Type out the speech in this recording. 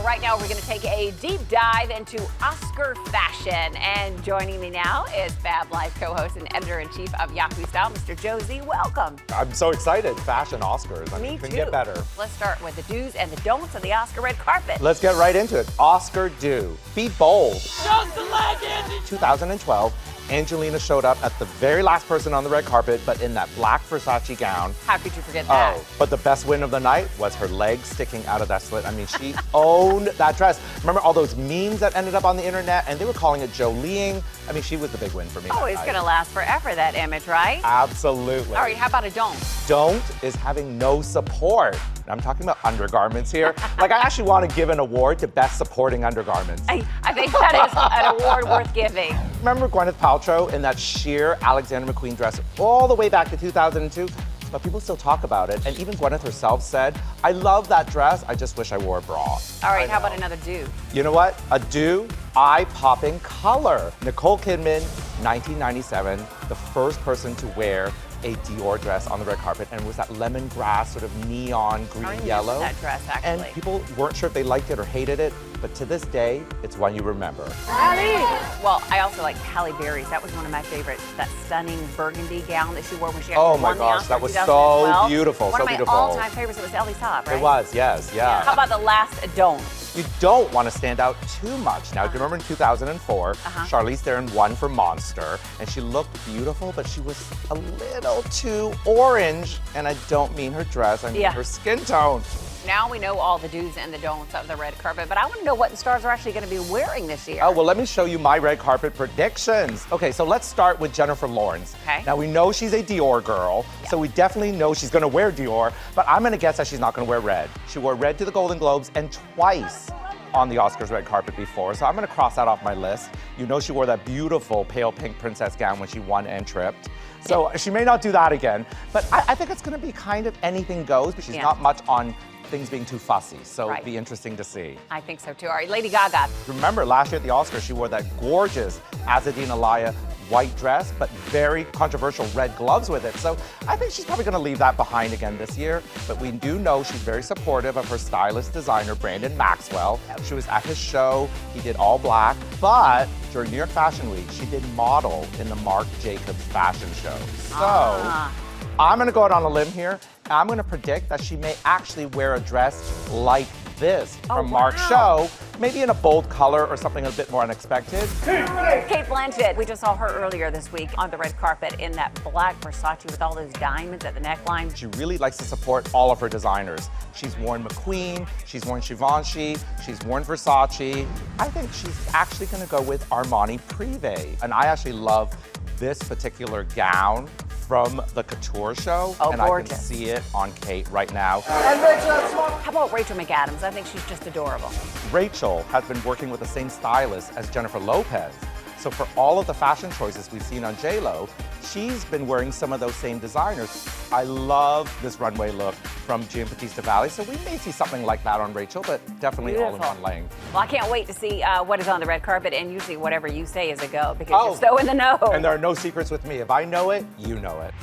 right now we're going to take a deep dive into Oscar fashion. And joining me now is Fab Life co-host and editor-in-chief of Yahoo Style, Mr. Joe Zee. Welcome. I'm so excited. Fashion Oscars. I mean, Me couldn't too. get better. Let's start with the do's and the don'ts of the Oscar red carpet. Let's get right into it. Oscar do. Be bold. Just the leg, Andy. 2012, Angelina showed up at the very last person on the red carpet, but in that black Versace gown. How could you forget that? Oh, but the best win of the night was her legs sticking out of that slit. I mean, she owned that dress. Remember all those memes that ended up on the internet, and they were calling it Jolieing? I mean, she was the big win for me. Oh, it's going to last forever, that image, right? Absolutely. All right, how about a don't? Don't is having no support. And I'm talking about undergarments here. Like, I actually want to give an award to Best Supporting Undergarments. I think that is an award worth giving. Remember Gwyneth Paltrow in that sheer Alexander McQueen dress all the way back to 2002? But people still talk about it. And even Gwyneth herself said, I love that dress, I just wish I wore a bra. All right, how about another do? You know what? A do, eye-popping color. Nicole Kidman, 1997, the first person to wear a Dior dress on the red carpet, and it was that lemongrass sort of neon green yellow. That dress, actually. And people weren't sure if they liked it or hated it, but to this day, it's one you remember. Well, I also like Halle Berry's. That was one of my favorites. That stunning burgundy gown that she wore when she actually Oh my won the gosh, Oscar that was in so 2012. beautiful, One so of my beautiful. all-time favorites. It was Ellie Saab, right? It was, yes, yeah. How about the last don't? You don't want to stand out too much. Now, if you remember in 2004, Charlize Theron won for Monster, and she looked beautiful, but she was a little too orange, and I don't mean her dress, I mean her skin tone. Now we know all the do's and the don'ts of the red carpet, but I want to know what the stars are actually going to be wearing this year. Oh, well, let me show you my red carpet predictions. Okay, so let's start with Jennifer Lawrence. Okay. Now, we know she's a Dior girl, so we definitely know she's going to wear Dior, but I'm going to guess that she's not going to wear red. She wore red to the Golden Globes and twice on the Oscars red carpet before, so I'm going to cross that off my list. You know she wore that beautiful pale pink princess gown when she won and tripped. So she may not do that again, but I think it's going to be kind of anything goes, but she's not much on things being too fussy, so it'll be interesting to see. I think so too. All right, Lady Gaga. Remember last year at the Oscars, she wore that gorgeous Azzedine Alaïa white dress, but very controversial red gloves with it. So I think she's probably gonna leave that behind again this year, but we do know she's very supportive of her stylist designer, Brandon Maxwell. She was at his show, he did all black, but during New York Fashion Week, she did model in the Marc Jacobs fashion show. So I'm gonna go out on a limb here, and I'm gonna predict that she may actually wear a dress like this from Marc's show, maybe in a bold color or something a bit more unexpected. Kate Blanchett. We just saw her earlier this week on the red carpet in that black Versace with all those diamonds at the neckline. She really likes to support all of her designers. She's worn McQueen, she's worn Givenchy, she's worn Versace. I think she's actually gonna go with Armani Privé. And I actually love this particular gown from the couture show, and gorgeous. I can see it on Kate right now. How about Rachel McAdams? I think she's just adorable. Rachel has been working with the same stylist as Jennifer Lopez. So for all of the fashion choices we've seen on J.Lo, she's been wearing some of those same designers. I love this runway look from Giambattista Valli, so we may see something like that on Rachel, but definitely all in one lane. Well, I can't wait to see what is on the red carpet, and usually whatever you say is a go, because you're so in the know. And there are no secrets with me. If I know it, you know it.